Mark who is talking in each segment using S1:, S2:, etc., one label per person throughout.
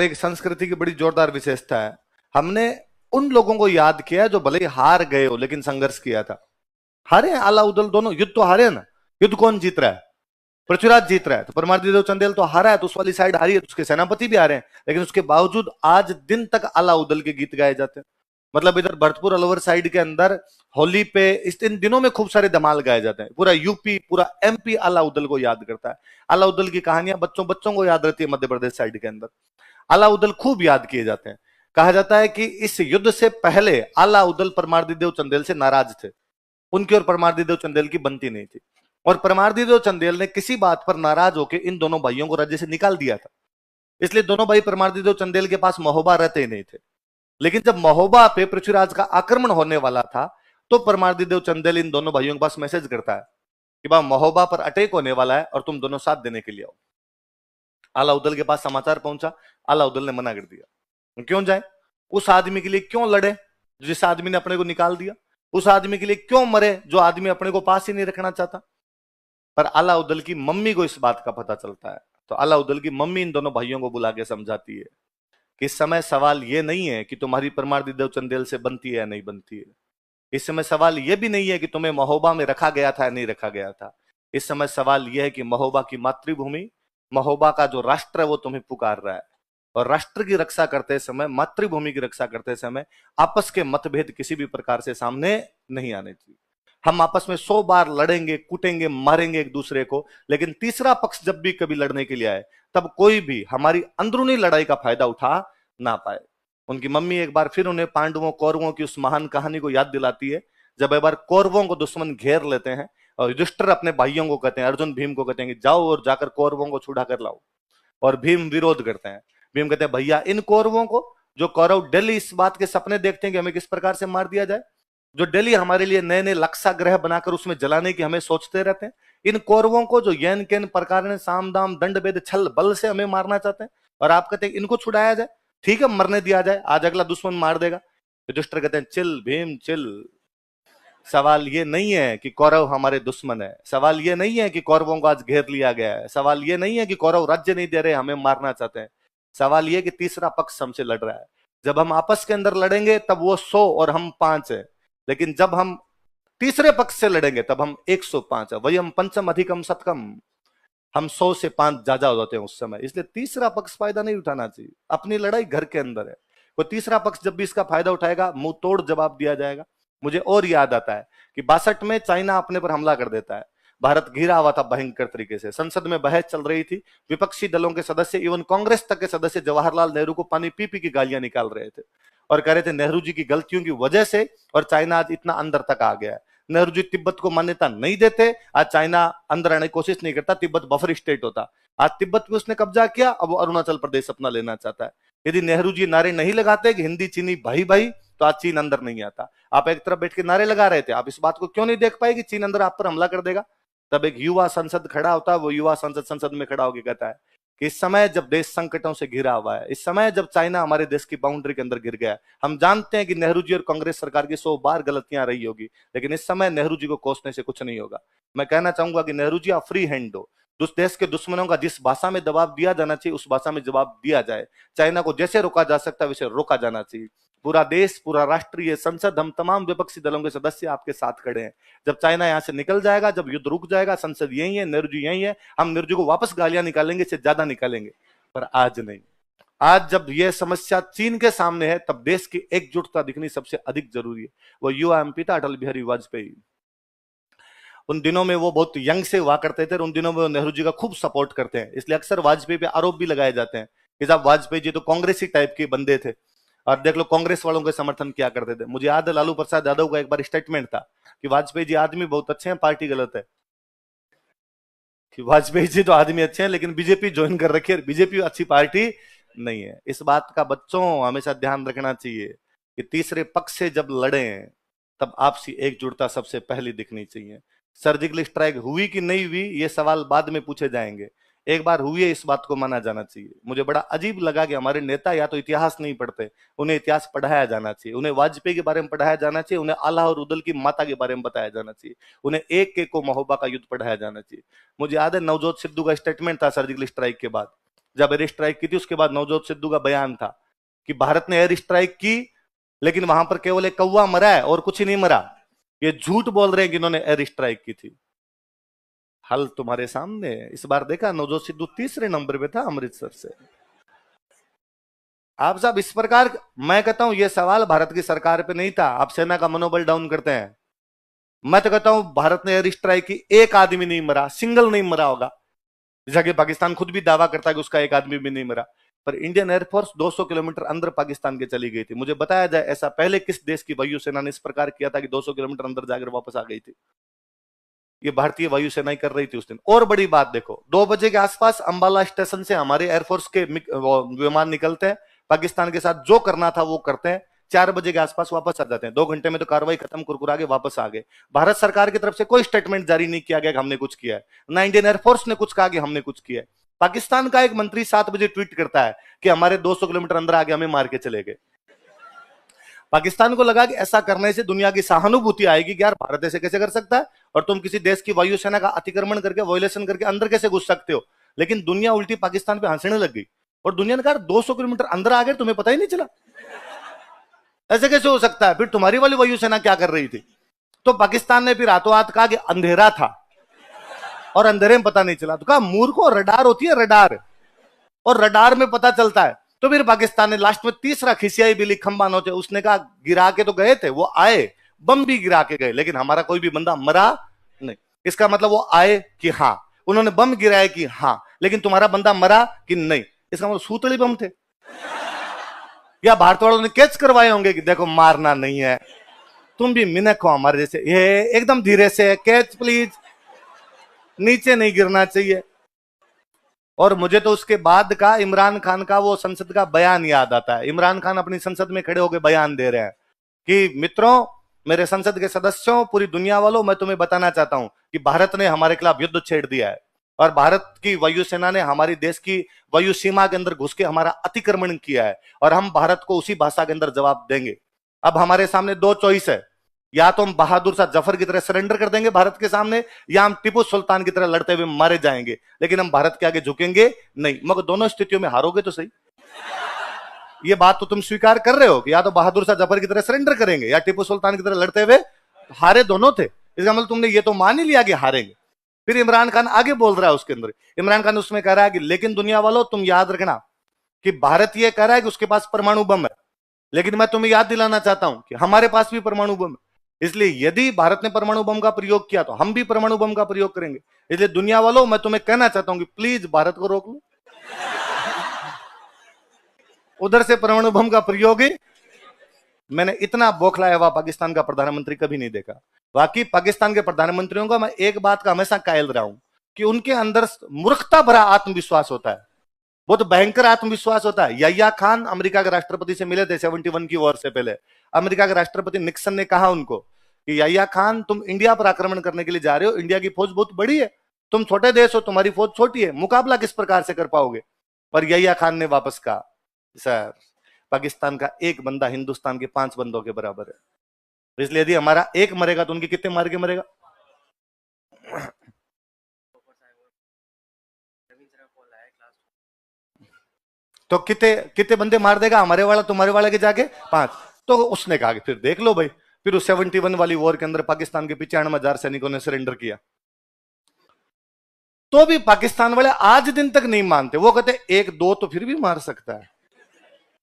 S1: एक संस्कृति की बड़ी जोरदार विशेषता है। हमने उन लोगों को याद किया है जो भले ही हार गए हो लेकिन संघर्ष किया था। हारे हैं आला उदल दोनों, युद्ध तो हारे हैं ना। युद्ध कौन जीत रहा है? पृथ्वीराज जीत रहा है। तो परमादेव चंदेल तो हारा है, तो उस वाली साइड हारी है, तो उसके सेनापति भी हारे हैं, लेकिन उसके बावजूद आज दिन तक आला उदल के गीत गाए जाते हैं। मतलब इधर भरतपुर अलवर साइड के अंदर होली पे इस इन दिनों में खूब सारे धमाल गाए जाते हैं। पूरा यूपी पूरा एमपी आला उदल को याद करता है। आला उदल की कहानियां बच्चों बच्चों को याद रहती है। मध्य प्रदेश साइड के अंदर अलाउद्दीन खूब याद किए जाते हैं। कहा जाता है कि इस युद्ध से पहले अलाउद्दीन परमार्दिदेव चंदेल से नाराज थे। उनकी और परमार्दिदेव चंदेल की बनती नहीं थी, और परमार्दिदेव चंदेल ने किसी बात पर नाराज होकर इन दोनों भाइयों को राज्य से निकाल दिया था। इसलिए दोनों भाई परमार्दिदेव चंदेल के पास महोबा रहते ही नहीं थे। लेकिन जब महोबा पे पृथ्वीराज का आक्रमण होने वाला था, तो परमार्दिदेव चंदेल इन दोनों भाइयों के पास मैसेज करता है कि बा महोबा पर अटैक होने वाला है और तुम दोनों साथ देने के लिए आओ। अलाउद्दीन के पास समाचार पहुंचा। अलाउद्दीन ने मना कर दिया। क्यों जाए? उस आदमी के लिए क्यों लड़े जिस आदमी ने अपने को निकाल दिया? उस आदमी के लिए क्यों मरे जो आदमी अपने को पास ही नहीं रखना चाहता? पर अलाउद्दीन की मम्मी को इस बात का पता चलता है। तो अलाउद्दीन की मम्मी इन दोनों भाइयों को बुला के समझाती है कि इस समय सवाल यह नहीं है कि तुम्हारी परमार्दिदेव चंदेल से बनती है या नहीं बनती है। इस समय सवाल यह भी नहीं है कि तुम्हें महोबा में रखा गया था या नहीं रखा गया था। इस समय सवाल यह है कि महोबा की मातृभूमि, महोबा का जो राष्ट्र है वो तुम्हें पुकार रहा है। और राष्ट्र की रक्षा करते समय, मातृभूमि की रक्षा करते समय आपस के मतभेद किसी भी प्रकार से सामने नहीं आने चाहिए। हम आपस में 100 बार लड़ेंगे, कूटेंगे, मारेंगे एक दूसरे को, लेकिन तीसरा पक्ष जब भी कभी लड़ने के लिए आए तब कोई भी हमारी अंदरूनी लड़ाई का फायदा उठा ना पाए। उनकी मम्मी एक बार फिर उन्हें पांडवों कौरवों की उस महान कहानी को याद दिलाती है, जब एक बार कौरवों को दुश्मन घेर लेते हैं और युधिष्ठिर अपने भाइयों को कहते हैं, अर्जुन भीम को कहते हैं कि जाओ और जाकर कौरवों को छुड़ा कर लाओ। और भीम विरोध करते हैं। भीम कहते हैं भैया इन कौरवों को, जो कौरव डेली इस बात के सपने देखते हैं कि हमें किस प्रकार से मार दिया जाए, जो डेली हमारे लिए नए नए लक्षाग्रह बनाकर उसमें जलाने की हमें सोचते रहते हैं, इन कौरवों को जो यन केन प्रकार ने साम दाम दंड भेद छल बल से हमें मारना चाहते हैं, और आप कहते हैं इनको छुड़ाया जाए, ठीक है मरने दिया जाए, आज अगला दुश्मन मार देगा। युधिष्ठिर कहते हैं चिल भीम चिल। सवाल ये नहीं है कि कौरव हमारे दुश्मन है। सवाल ये नहीं है कि कौरवों को आज घेर लिया गया है। सवाल ये नहीं है कि कौरव राज्य नहीं दे रहे, हमें मारना चाहते हैं। सवाल ये कि तीसरा पक्ष हमसे लड़ रहा है। जब हम आपस के अंदर लड़ेंगे तब वो 100 और हम 5 है, लेकिन जब हम तीसरे पक्ष से लड़ेंगे तब हम 105 है। वही हम पंचम अधिकम शतकम, हम 100 से 5 ज्यादा हो जाते हैं उस समय। इसलिए तीसरा पक्ष फायदा नहीं उठाना चाहिए। अपनी लड़ाई घर के अंदर है। वो तीसरा पक्ष जब भी इसका फायदा उठाएगा, मुंह तोड़ जवाब दिया जाएगा। मुझे और याद आता है कि 62 में चाइना अपने पर हमला कर देता है। भारत घिरा हुआ था भयंकर तरीके से। संसद में बहस चल रही थी। विपक्षी दलों के सदस्य, इवन कांग्रेस तक के सदस्य जवाहरलाल नेहरू को पानी पी पी की गालियां निकाल रहे थे और कह रहे थे नेहरू जी की गलतियों की वजह से और चाइना आज इतना अंदर तक आ गया है। नेहरू जी तिब्बत को मान्यता नहीं देते, आज चाइना अंदर आने की कोशिश नहीं करता, तिब्बत बफर स्टेट होता। आज तिब्बत पे उसने कब्जा किया, अब वो अरुणाचल प्रदेश अपना लेना चाहता है। यदि नेहरू जी नारे नहीं लगाते कि हिंदी चीनी भाई भाई, तो आज चीन अंदर नहीं आता। आप एक तरफ बैठ के नारे लगा रहे थे, आप इस बात को क्यों नहीं देख पाए कि चीन अंदर आप पर हमला कर देगा? तब एक युवा संसद खड़ा होता है, वो युवा संसद संसद में खड़ा होकर कहता है कि इस समय जब देश संकटों से घिरा हुआ है, इस समय जब चाइना हमारे देश की बाउंड्री के अंदर गिर गया है, हम जानते हैं कि नेहरू जी और कांग्रेस सरकार की 100 बार गलतियां रही होगी, लेकिन इस समय नेहरू जी को कोसने से कुछ नहीं होगा। मैं कहना चाहूंगा कि नेहरू जी आप फ्री हैंड दो। देश के दुश्मनों का जिस भाषा में दबाव दिया जाना चाहिए उस भाषा में जवाब दिया जाए। चाइना को जैसे रोका जा सकता है वैसे रोका जाना चाहिए। पूरा देश, पूरा राष्ट्रीय संसद, हम तमाम विपक्षी दलों के सदस्य आपके साथ खड़े हैं। जब चाइना यहां से निकल जाएगा, जब युद्ध रुक जाएगा, संसद यही है, नेहरू जी यही है, हम नेहरू जी को वापस गालियां निकालेंगे, इससे ज्यादा निकालेंगे। पर आज नहीं। आज जब यह समस्या चीन के सामने है, तब देश की एकजुटता दिखनी सबसे अधिक जरूरी है। वो युवा एमपी था अटल बिहारी वाजपेयी। उन दिनों में वो बहुत यंग से हुआ करते थे और उन दिनों में वो नेहरू जी का खूब सपोर्ट करते हैं। इसलिए अक्सर वाजपेयी पे आरोप भी लगाए जाते हैं कि साहब वाजपेयी जी तो कांग्रेसी टाइप के बंदे थे। और देख लो कांग्रेस वालों के समर्थन क्या करते थे। मुझे याद है लालू प्रसाद यादव का एक बार स्टेटमेंट था कि वाजपेयी जी आदमी बहुत अच्छे हैं, पार्टी गलत है। कि वाजपेयी जी तो आदमी अच्छे हैं लेकिन बीजेपी ज्वाइन कर रखी है, बीजेपी अच्छी पार्टी नहीं है। इस बात का बच्चों हमेशा ध्यान रखना चाहिए कि तीसरे पक्ष से जब लड़े तब आपसी एकजुटता सबसे पहले दिखनी चाहिए। सर्जिकल स्ट्राइक हुई कि नहीं हुई ये सवाल बाद में पूछे जाएंगे, एक बार हुई है इस बात को माना जाना चाहिए। मुझे बड़ा अजीब लगा कि हमारे नेता या तो इतिहास नहीं पढ़ते, उन्हें इतिहास पढ़ाया जाना चाहिए, उन्हें वाजपेयी के बारे में पढ़ाया जाना चाहिए, उन्हें आला और उदल की माता के बारे में बताया जाना चाहिए, उन्हें एक एक को महोबा का युद्ध पढ़ाया जाना चाहिए। मुझे याद है नवजोत सिद्धू का स्टेटमेंट था सर्जिकल स्ट्राइक के बाद जब एयर स्ट्राइक की थी उसके बाद नवजोत सिद्धू का बयान था कि भारत ने एयर स्ट्राइक की लेकिन वहां पर केवल एक कौवा मरा है और कुछ ही नहीं मरा। ये झूठ बोल रहे हैं कि इन्होंने एयर स्ट्राइक की थी। हल तुम्हारे सामने है। इस बार देखा नवजोत सिद्धू तीसरे नंबर पे था अमृतसर से। आप साहब इस प्रकार, मैं कहता हूं ये सवाल भारत की सरकार पे नहीं था, आप सेना का मनोबल डाउन करते हैं। मैं तो कहता हूं भारत ने एयर स्ट्राइक की, एक आदमी नहीं मरा, सिंगल नहीं मरा होगा। जैसा पाकिस्तान खुद भी दावा करता है कि उसका एक आदमी भी नहीं मरा, पर इंडियन एयरफोर्स 200 किलोमीटर अंदर पाकिस्तान के चली गई थी। मुझे बताया जाए ऐसा पहले किस देश की वायुसेना ने इस प्रकार किया था कि 200 किलोमीटर अंदर जाकर वापस आ गई थी? ये भारतीय वायुसेना ही कर रही थी उस दिन। और बड़ी बात देखो, 2 बजे के आसपास अंबाला स्टेशन से हमारे एयरफोर्स के विमान निकलते हैं, पाकिस्तान के साथ जो करना था वो करते हैं, 4 बजे के आसपास वापस आ जाते हैं। 2 घंटे में तो कार्रवाई खत्म, कुरकुरा के वापस आ गए। भारत सरकार की तरफ से कोई स्टेटमेंट जारी नहीं किया गया कि हमने कुछ किया है, ना इंडियन एयरफोर्स ने कुछ कहा कि हमने कुछ किया है। पाकिस्तान का एक मंत्री 7 बजे ट्वीट करता है कि हमारे 200 किलोमीटर अंदर आगे हमें मार के चले गए। पाकिस्तान को लगा कि ऐसा करने से दुनिया की सहानुभूति आएगी कि यार भारत ऐसे कैसे कर सकता है, और तुम किसी देश की वायुसेना का अतिक्रमण करके, वायोलेशन करके अंदर कैसे घुस सकते हो। लेकिन दुनिया उल्टी पाकिस्तान पे हंसने लग गई, और दुनिया ने कहा 200 किलोमीटर अंदर आ गए, तुम्हें पता ही नहीं चला, ऐसे कैसे हो सकता है, फिर तुम्हारी वाली वायुसेना क्या कर रही थी? तो पाकिस्तान ने फिर हाथों हाथ कहा कि अंधेरा था और अंधेरे में पता नहीं चला। तो कहा मूर्खों, रडार होती है, रडार, और रडार में पता चलता है। तो फिर पाकिस्तान ने लास्ट में तीसरा खिसियाई बिल्ली खंबा नोचे, उसने कहा गिरा के तो गए थे, वो आए, बम भी गिरा के गए, लेकिन हमारा कोई भी बंदा मरा नहीं। इसका मतलब वो आए कि हाँ, उन्होंने बम गिराए कि हाँ, लेकिन तुम्हारा बंदा मरा कि नहीं। इसका मतलब सूतली बम थे, या भारत वालों ने कैच करवाए होंगे कि देखो मारना नहीं है, तुम भी मिनक हो हमारे जैसे, ये एकदम धीरे से कैच प्लीज, नीचे नहीं गिरना चाहिए। और मुझे तो उसके बाद का इमरान खान का वो संसद का बयान याद आता है। इमरान खान अपनी संसद में खड़े होकर बयान दे रहे हैं कि मित्रों, मेरे संसद के सदस्यों, पूरी दुनिया वालों, मैं तुम्हें बताना चाहता हूं कि भारत ने हमारे खिलाफ युद्ध छेड़ दिया है, और भारत की वायुसेना ने हमारी देश की वायु सीमा के अंदर घुस के हमारा अतिक्रमण किया है, और हम भारत को उसी भाषा के अंदर जवाब देंगे। अब हमारे सामने 2 चॉइस है, या तो हम बहादुर शाह जफर की तरह सरेंडर कर देंगे भारत के सामने, या हम टीपू सुल्तान की तरह लड़ते हुए मारे जाएंगे, लेकिन हम भारत के आगे झुकेंगे नहीं। मगर दोनों स्थितियों में हारोगे तो सही। ये बात तो तुम स्वीकार कर रहे हो कि या तो बहादुर शाह जफर की तरह सरेंडर करेंगे या टीपू सुल्तान की तरह लड़ते हुए, हारे दोनों थे। इसका मतलब तुमने ये तो मान ही लिया कि हारेंगे। फिर इमरान खान आगे बोल रहा है उसके अंदर, इमरान खान उसमें कह रहा है कि लेकिन दुनिया वालों, तुम याद रखना कि भारत ये कह रहा है कि उसके पास परमाणु बम है, लेकिन मैं तुम्हें याद दिलाना चाहता हूं कि हमारे पास भी परमाणु बम है। इसलिए यदि भारत ने परमाणु बम का प्रयोग किया तो हम भी परमाणु बम का प्रयोग करेंगे। इसलिए दुनिया वालों, मैं तुम्हें कहना चाहता हूं कि प्लीज भारत को रोक लो, उधर से परमाणु बम का प्रयोग ही। मैंने इतना बौखलाया हुआ पाकिस्तान का प्रधानमंत्री कभी नहीं देखा। बाकी पाकिस्तान के प्रधानमंत्रियों का मैं एक बात का हमेशा कायल रहा हूं कि उनके अंदर मूर्खता भरा आत्मविश्वास होता है, बहुत भयंकर आत्मविश्वास होता है। याह्या खान अमेरिका के राष्ट्रपति से मिले थे 71 की वॉर से पहले। अमेरिका के राष्ट्रपति निक्सन ने कहा उनको कि याह्या खान, तुम इंडिया पर आक्रमण करने के लिए जा रहे हो, इंडिया की फौज बहुत बड़ी है, तुम छोटे देश हो, तुम्हारी फौज छोटी है, मुकाबला किस प्रकार से कर पाओगे? पर याह्या खान ने वापस कहा, सर, पाकिस्तान का एक बंदा हिंदुस्तान के 5 बंदों के बराबर है, इसलिए यदि हमारा एक मरेगा तो उनके कितने मार के मरेगा? तो कितने कितने बंदे मार देगा हमारे वाला तुम्हारे वाला के जाके? 5। तो उसने कहा कि फिर देख लो भाई, फिर उस 71 वाली वॉर के अंदर पाकिस्तान के 95,000 सैनिकों ने सरेंडर किया। तो भी पाकिस्तान वाले आज दिन तक नहीं मानते, वो कहते 1-2 तो फिर भी मार सकता है।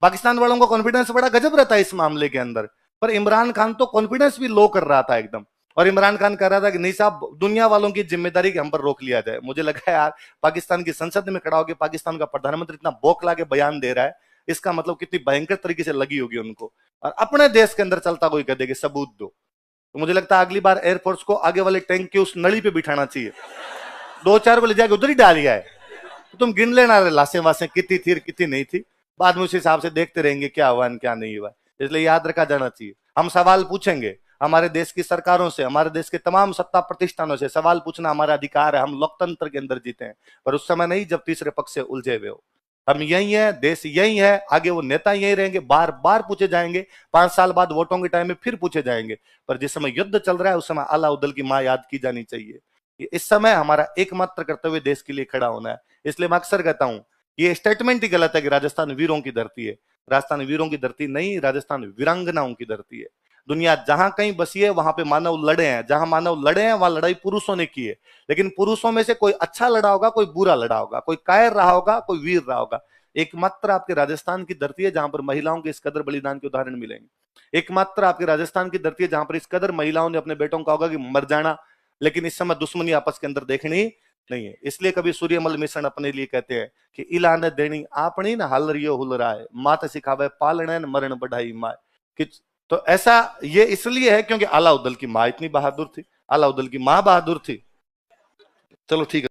S1: पाकिस्तान वालों को कॉन्फिडेंस बड़ा गजब रहता है इस मामले के अंदर। पर इमरान खान तो कॉन्फिडेंस भी लो कर रहा था एकदम, और इमरान खान कह रहा था कि नहीं साहब, दुनिया वालों की जिम्मेदारी के हम पर रोक लिया जाए। मुझे लगा यार, पाकिस्तान की संसद में खड़ा होकर पाकिस्तान का प्रधानमंत्री इतना बौखला के बयान दे रहा है, इसका मतलब कितनी भयंकर तरीके से लगी होगी उनको, और अपने देश के अंदर चलता कोई कह देगा सबूत दो। तो मुझे लगता है अगली बार एयरफोर्स को आगे वाले टैंक की उस नली पे बिठाना चाहिए, 2-4 को ले जाके उधर ही डाल गया है। तो तुम गिन लेना लाशें वाशें कितनी थी कितनी नहीं थी, बाद में उस हिसाब से देखते रहेंगे क्या हुआ क्या नहीं हुआ। इसलिए याद रखा जाना चाहिए, हम सवाल पूछेंगे हमारे देश की सरकारों से, हमारे देश के तमाम सत्ता प्रतिष्ठानों से। सवाल पूछना हमारा अधिकार है, हम लोकतंत्र के अंदर जीते हैं, पर उस समय नहीं जब तीसरे पक्ष से उलझे हुए हो। हम यही है, देश यही है, आगे वो नेता यही रहेंगे, बार बार पूछे जाएंगे, 5 साल बाद वोटों के टाइम में फिर पूछे जाएंगे। पर जिस समय युद्ध चल रहा है उस समय अला उदल की मां याद की जानी चाहिए। इस समय हमारा एकमात्र कर्तव्य देश के लिए खड़ा होना है। इसलिए मैं अक्सर कहता हूं ये स्टेटमेंट ही गलत है कि राजस्थान वीरों की धरती है। राजस्थान वीरों की धरती नहीं, राजस्थान वीरांगनाओं की धरती है। दुनिया जहां कहीं बसी है वहां पे मानव लड़े हैं, जहां मानव लड़े हैं वहां लड़ाई पुरुषों ने की है। लेकिन पुरुषों में से कोई अच्छा लड़ा होगा, कोई बुरा लड़ा होगा, कोई कायर रहा होगा, कोई वीर रहा होगा। एकमात्र आपके राजस्थान की धरती है जहां पर महिलाओं के इस कदर बलिदान के उदाहरण मिलेंगे। एकमात्र आपके राजस्थान की धरती है जहां पर इस कदर महिलाओं ने अपने बेटों को कहा होगा कि मर जाना, लेकिन इस समय दुश्मनी आपस के अंदर देखनी नहीं है। इसलिए कभी सूर्यमल मिश्रण अपने लिए कहते हैं कि इला न देनी आपनी न हल रियो हुल राय, मात सिखावे पालने न मरण बढ़ाई माए। कि तो ऐसा ये इसलिए है क्योंकि अलाउद्दीन की माँ इतनी बहादुर थी, अलाउद्दीन की माँ बहादुर थी। चलो ठीक है।